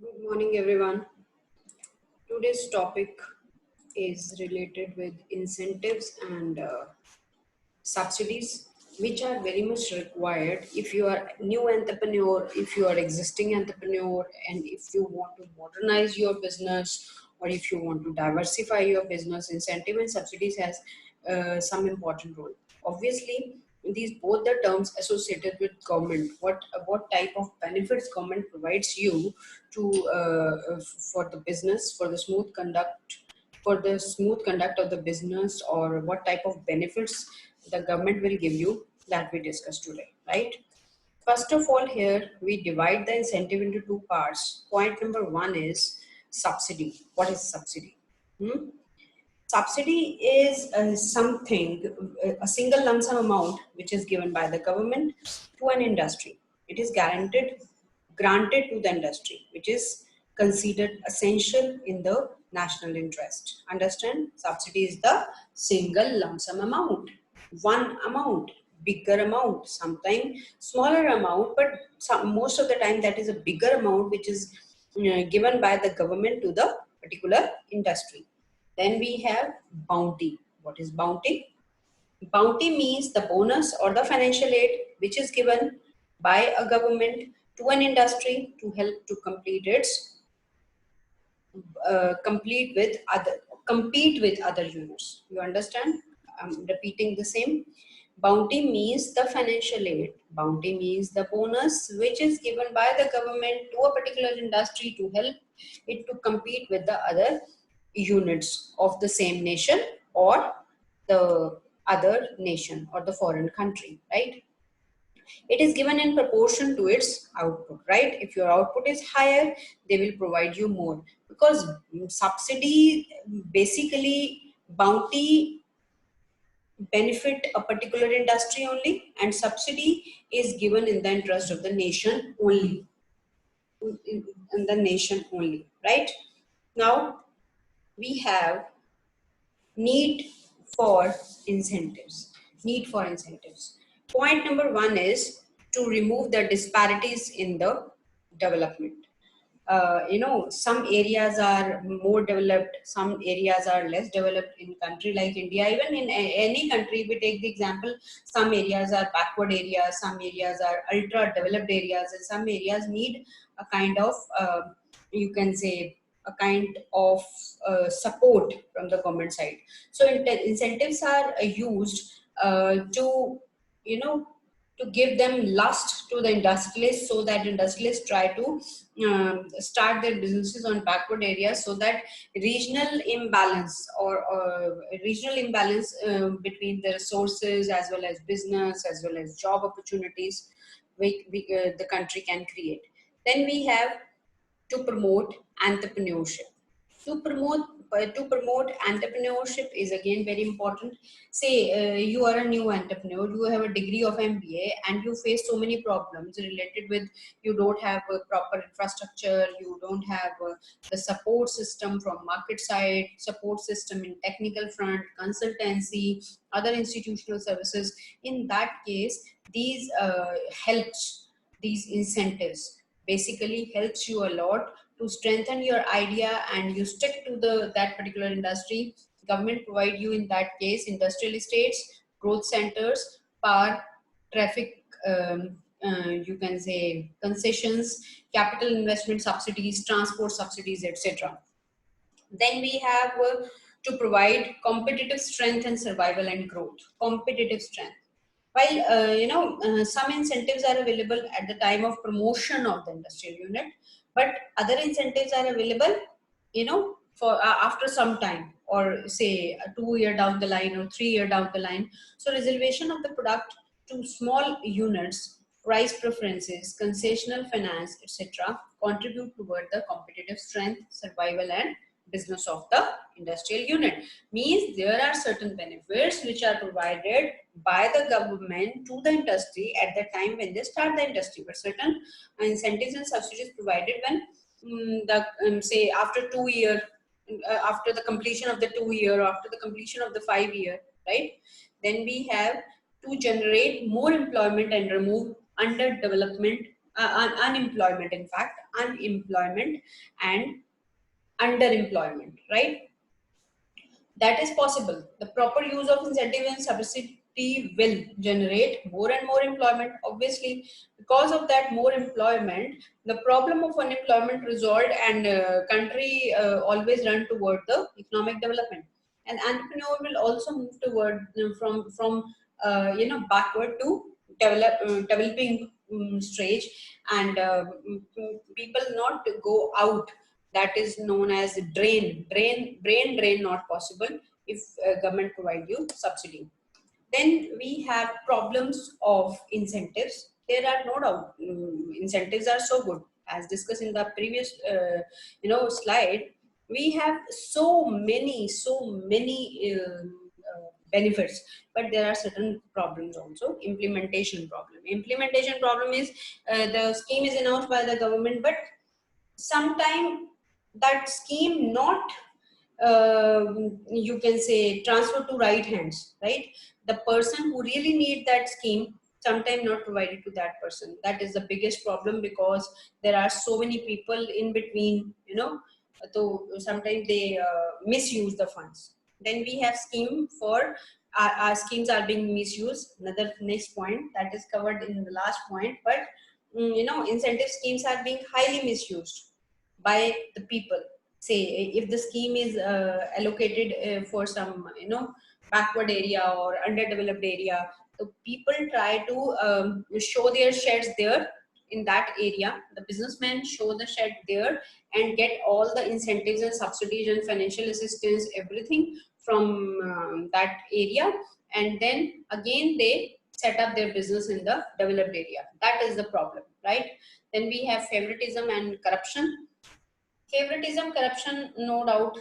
Good morning, everyone. Today's topic is related with incentives and subsidies, which are very much required if you are new entrepreneur, if you are existing entrepreneur, and if you want to modernize your business or if you want to diversify your business. Incentive and subsidies has some important role. Obviously, these both the terms associated with government. What type of benefits government provides you to for the business, for the smooth conduct of the business, or what type of benefits the government will give you, that we discuss today, right? First of all, here we divide the incentive into two parts. Point number one is subsidy. What is subsidy? Hmm? Subsidy is a single lump sum amount which is given by the government to an industry. It is granted to the industry, which is considered essential in the national interest. Understand? Subsidy is the single lump sum amount, one amount, bigger amount, sometimes smaller amount, but most of the time that is a bigger amount which is given by the government to the particular industry. Then we have bounty. What is bounty? Bounty means the bonus or the financial aid which is given by a government to an industry to help to complete with other compete with other units. You understand? I'm repeating the same. Bounty means the financial aid. Bounty means the bonus which is given by the government to a particular industry to help it to compete with the other units of the same nation or the other nation or the foreign country, right? It is given in proportion to its output, right? If your output is higher, they will provide you more, because subsidy, basically bounty benefit a particular industry only, and subsidy is given in the interest of the nation only, in the nation only, right? Now we have need for incentives. Need for incentives. Point number one is to remove the disparities in the development. Some areas are more developed, some areas are less developed in country like India. Even in any country, we take the example, some areas are backward areas, some areas are ultra developed areas, and some areas need a kind of, you can say, a kind of support from the government side. So incentives are used to, you know, to give them lust to the industrialists, so that industrialists try to start their businesses on backward areas, so that regional imbalance between the resources as well as business as well as job opportunities the country can create. Then we have to promote entrepreneurship. To promote entrepreneurship is again very important. Say you are a new entrepreneur, you have a degree of MBA, and you face so many problems related with, you don't have a proper infrastructure, you don't have the support system from market side, support system in technical front, consultancy, other institutional services. In that case, these incentives basically helps you a lot to strengthen your idea and you stick to the that particular industry. Government provide you in that case industrial estates, growth centers, power, traffic, you can say concessions, capital investment subsidies, transport subsidies, etc. Then we have to provide competitive strength and survival and growth. Competitive strength. While some incentives are available at the time of promotion of the industrial unit, but other incentives are available, for after some time, or say a 2 year down the line or 3 year down the line. So reservation of the product to small units, price preferences, concessional finance, etc., contribute toward the competitive strength, survival, and business of the industrial unit. Means there are certain benefits which are provided by the government to the industry at the time when they start the industry, but certain incentives and subsidies provided when the say after 2 year, after the completion of the 2 year, after the completion of the 5 year, right? Then we have to generate more employment and remove underdevelopment, unemployment, in fact, unemployment and underemployment, right? That is possible. The proper use of incentive and subsidy will generate more and more employment. Obviously, because of that more employment, the problem of unemployment resolved, and country always run toward the economic development. And entrepreneur will also move toward backward to developing stage, and people not to go out. That is known as brain drain not possible if government provide you subsidy. Then we have problems of incentives. There are no doubt incentives are so good, as discussed in the previous slide. We have so many benefits, but there are certain problems also. Implementation problem is the scheme is announced by the government, but sometime that scheme not you can say transfer to right hands, right? The person who really need that scheme sometime not provided to that person. That is the biggest problem, because there are so many people in between, so sometimes they misuse the funds. Then we have scheme for our schemes are being misused, another next point that is covered in the last point. But incentive schemes are being highly misused by the people. Say if the scheme is allocated for some backward area or underdeveloped area, so people try to show their sheds there in that area. The businessmen show the shed there and get all the incentives and subsidies and financial assistance, everything from that area, and then again they set up their business in the developed area. That is the problem, right? Then we have favoritism and corruption. Favoritism, corruption, no doubt,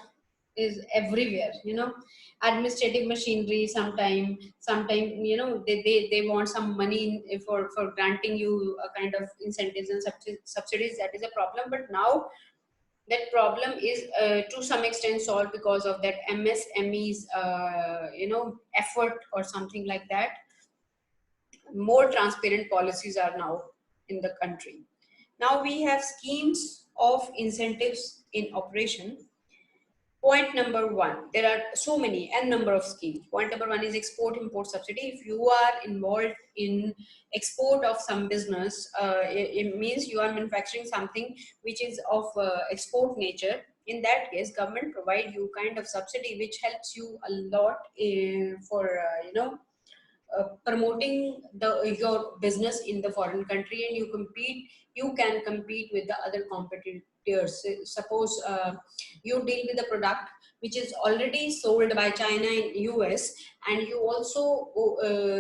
is everywhere. Administrative machinery. Sometime they want some money for granting you a kind of incentives and subsidies. That is a problem. But now that problem is to some extent solved because of that MSME's effort or something like that. More transparent policies are now in the country. Now we have schemes of incentives in operation. Point number one, there are so many and number of schemes. Point number one is export import subsidy. If you are involved in export of some business, it means you are manufacturing something which is of export nature. In that case, government provide you kind of subsidy which helps you a lot for promoting your business in the foreign country, and you can compete with the other competitors. Suppose you deal with a product which is already sold by China and US, and you also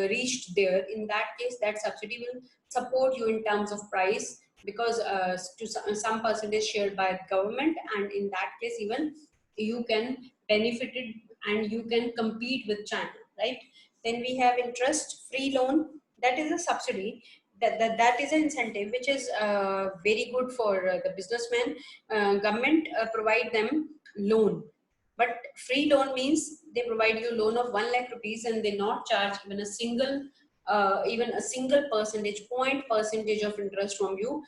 reached there. In that case, that subsidy will support you in terms of price, because to some percentage shared by the government, and in that case even you can benefit it and you can compete with China, right? Then we have interest free loan. That is a subsidy. That is an incentive which is very good for the businessmen. Government provide them loan, but free loan means they provide you loan of 1 lakh rupees and they not charge even a single percentage of interest from you.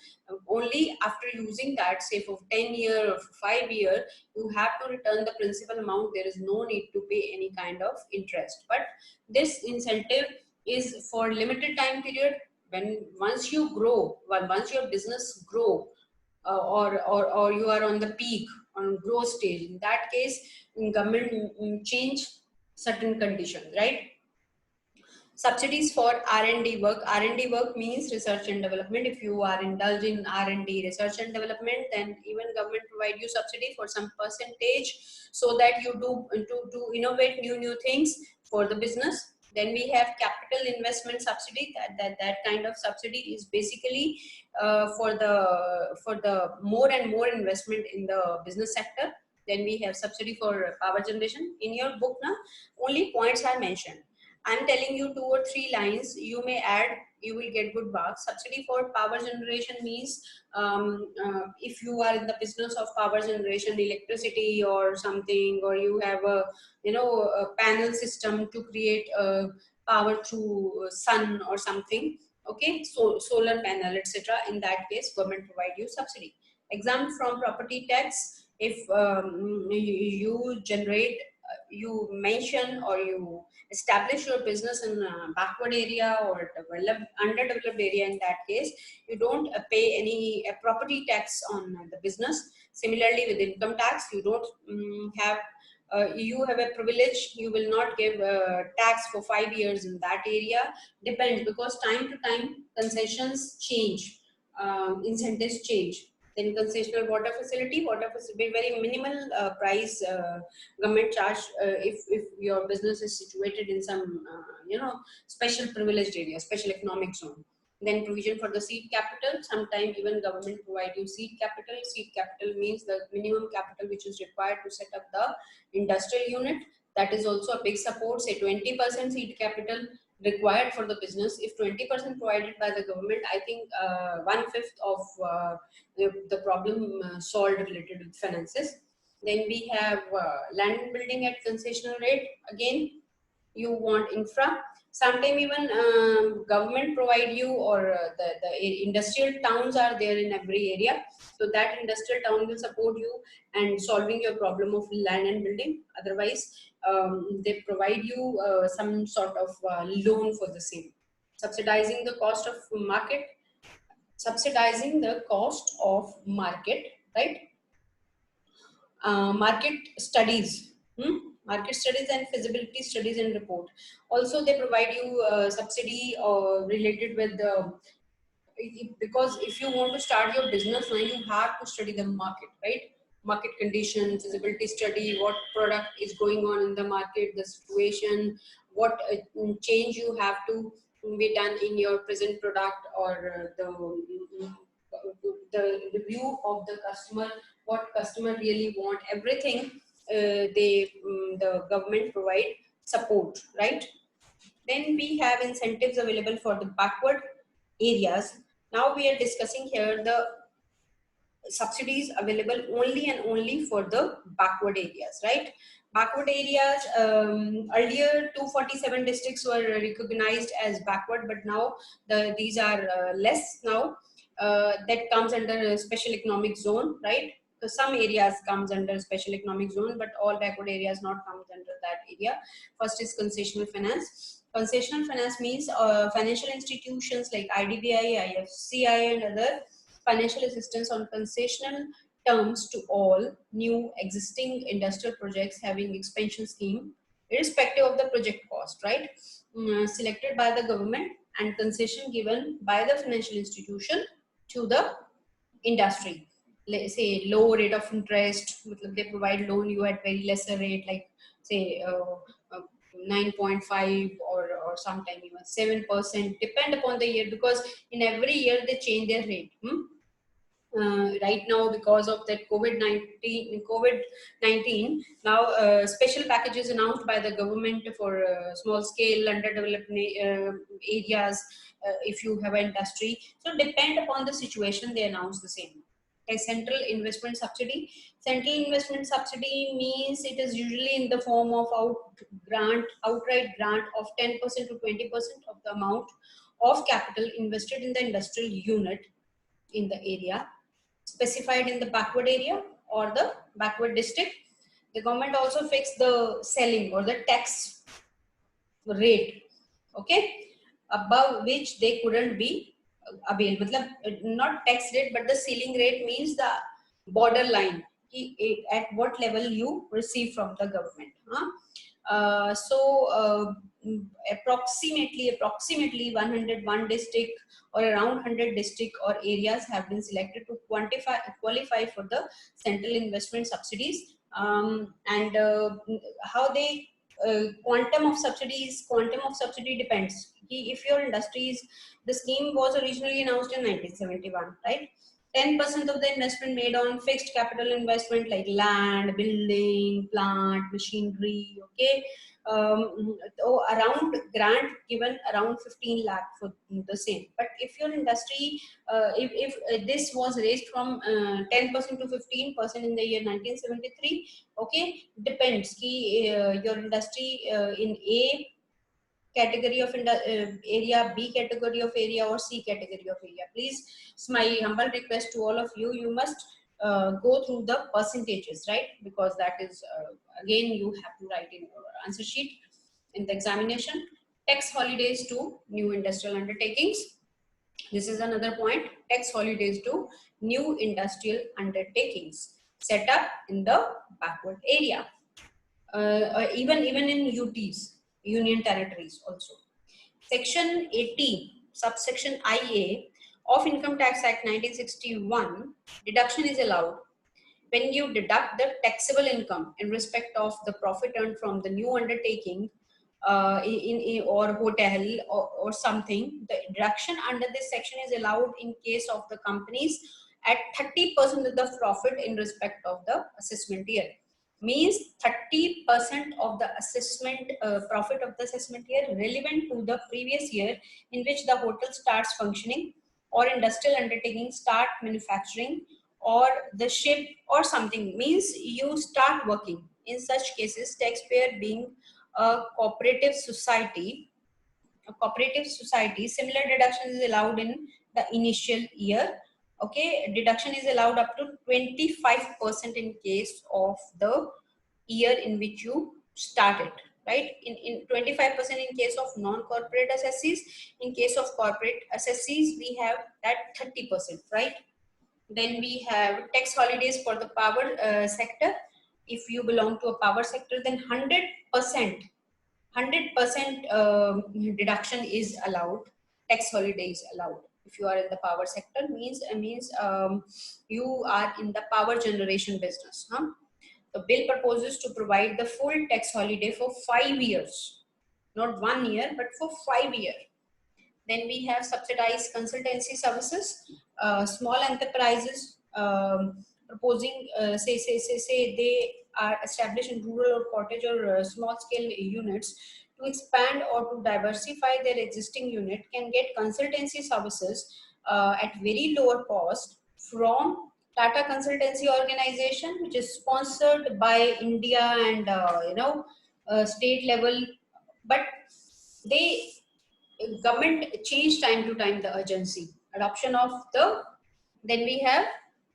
Only after using that, say for 10 year or 5 year, you have to return the principal amount. There is no need to pay any kind of interest. But this incentive is for limited time period. When once you grow, once your business grow, or you are on the peak, on growth stage, in that case government change certain conditions, right? Subsidies for R&D work. R&D work means research and development. If you are indulged in R&D, research and development, then even government provide you subsidy for some percentage, so that you do to innovate new things for the business. Then we have capital investment subsidy. That kind of subsidy is basically for the more and more investment in the business sector. Then we have subsidy for power generation. In your book now, only points are mentioned. I'm telling you 2 or 3 lines. You may add, you will get good marks. Subsidy for power generation means if you are in the business of power generation, electricity or something, or you have a panel system to create power through sun or something. Okay, so solar panel, etc. In that case, government provide you subsidy. Exempt from property tax if you generate, you mention or you establish your business in a backward area or underdeveloped area. In that case, you don't pay any property tax on the business. Similarly, with income tax, you don't have you have a privilege. You will not give tax for 5 years in that area. Depends, because time to time concessions change, incentives change. Then concessional water facility, very minimal price government charge if your business is situated in some special privileged area, special economic zone. Then provision for the seed capital. Sometimes even government provide you seed capital. Seed capital means the minimum capital which is required to set up the industrial unit. That is also a big support. Say 20% seed capital required for the business. If 20% provided by the government, I think one-fifth of the problem solved related with finances. Then we have land and building at concessional rate. Again, you want infra. Sometimes even government provide you, or the industrial towns are there in every area. So that industrial town will support you and solving your problem of land and building. Otherwise, they provide you some sort of loan for the same. Subsidizing the cost of market. Subsidizing the cost of market, right? Market studies, market studies and feasibility studies and report. Also, they provide you subsidy related with the, because if you want to start your business now, you have to study the market, right? Market conditions, feasibility study, what product is going on in the market, the situation, what change you have to be done in your present product, or the review of the customer, what customer really want, everything the government provide support, right? Then we have incentives available for the backward areas. Now we are discussing here the subsidies available only and only for the backward areas, right? Backward areas, earlier 247 districts were recognized as backward, but now these are less now. That comes under a special economic zone, right? So some areas comes under special economic zone, but all backward areas not comes under that area. First is concessional finance. Concessional finance means financial institutions like IDBI, IFCI, and other financial assistance on concessional terms to all new existing industrial projects having expansion scheme, irrespective of the project cost, right? Selected by the government and concession given by the financial institution to the industry. Let's say low rate of interest, they provide loan you at very lesser rate, like say 9.5 or sometime even 7%, depend upon the year, because in every year they change their rate. Right now, because of that COVID-19, now special packages announced by the government for small scale underdeveloped areas, if you have an industry. So depend upon the situation, they announce the same. A central investment subsidy. Central investment subsidy means it is usually in the form of outright grant of 10% to 20% of the amount of capital invested in the industrial unit in the area specified in the backward area or the backward district. The government also fixed the selling or the tax rate, okay, above which they couldn't be available. Not tax rate, but the ceiling rate means the borderline, at what level you receive from the government. Approximately 101 district or around 100 district or areas have been selected to qualify for the central investment subsidies. And how they quantum of subsidy depends. If your industry is, the scheme was originally announced in 1971, right? 10% of the investment made on fixed capital investment like land, building, plant, machinery, okay. Around grant given around 15 lakh for the same. But if your industry, if this was raised from 10% to 15% in the year 1973, okay, depends. Your industry in A category of area, B category of area, or C category of area. Please, it's my humble request to all of you, you must go through the percentages, right? Because that is, again, you have to write in your answer sheet in the examination. Tax holidays to new industrial undertakings. This is another point. Tax holidays to new industrial undertakings set up in the backward area. Even in UTs, Union Territories also. Section 18, subsection IA of Income Tax Act 1961, deduction is allowed when you deduct the taxable income in respect of the profit earned from the new undertaking in or hotel or something. The deduction under this section is allowed in case of the companies at 30% of the profit in respect of the assessment year. Means 30% of the assessment profit of the assessment year relevant to the previous year in which the hotel starts functioning or industrial undertaking start manufacturing or the ship or something, means you start working. In such cases, taxpayer being a cooperative society, similar deduction is allowed in the initial year. Okay, deduction is allowed up to 25% in case of the year in which you started, right? In 25% in case of non-corporate assessees. In case of corporate assessees, we have that 30%, right? Then we have tax holidays for the power sector. If you belong to a power sector, then 100% deduction is allowed. Tax holiday is allowed. If you are in the power sector, means you are in the power generation business. The bill proposes to provide the full tax holiday for 5 years, not 1 year, but for 5 years. Then we have subsidized consultancy services. Small enterprises proposing, say they are established in rural or cottage or small scale units, to expand or to diversify their existing unit can get consultancy services at very lower cost from Tata Consultancy Organization, which is sponsored by India and state level, but they government change time to time the urgency adoption of the. Then we have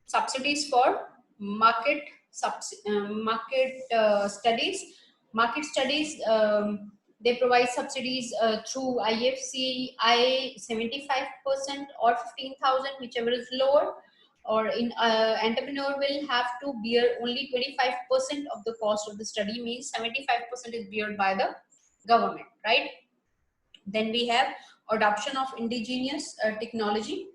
subsidies for market studies. They provide subsidies through IFC I 75% or 15,000, whichever is lower, or in entrepreneur will have to bear only 25% of the cost of the study, means 75% is beared by the government, right? Then we have adoption of indigenous technology.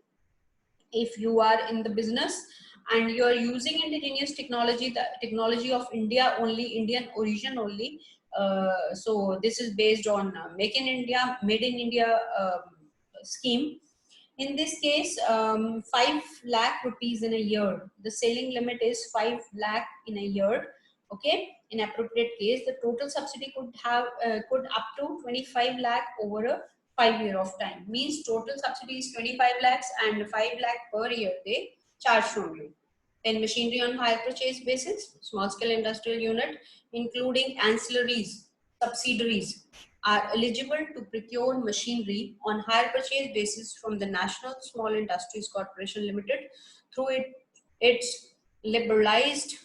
If you are in the business and you are using indigenous technology, the technology of India only, Indian origin only, so this is based on Make in India, Made in India scheme. In this case, 5 lakh rupees in a year. The selling limit is 5 lakh in a year. Okay, in appropriate case, the total subsidy could up to 25 lakh over a 5 year of time. Means total subsidy is 25 lakhs and 5 lakh per year they charge from you. Then machinery on hire purchase basis, small scale industrial unit, including ancillaries, subsidiaries, are eligible to procure machinery on hire purchase basis from the National Small Industries Corporation Limited through its liberalized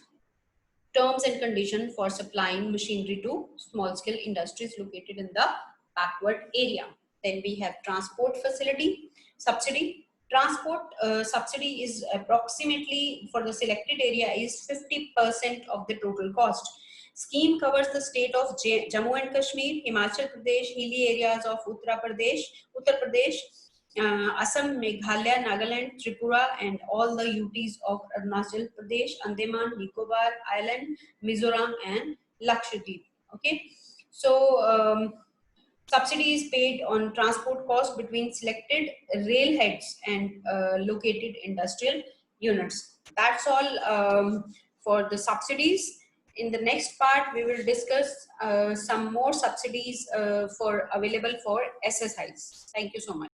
terms and conditions for supplying machinery to small scale industries located in the backward area. Then we have transport facility subsidy. Transport subsidy is approximately for the selected area is 50% of the total cost. Scheme covers the state of Jammu and Kashmir, Himachal Pradesh, hilly areas of Uttar Pradesh, Assam, Meghalaya, Nagaland, Tripura, and all the UTs of Arunachal Pradesh, Andaman, Nicobar Island, Mizoram, and Lakshadweep. Okay, so subsidy is paid on transport costs between selected railheads and located industrial units. That's all for the subsidies. In the next part, we will discuss some more subsidies for available for SSIs. Thank you so much.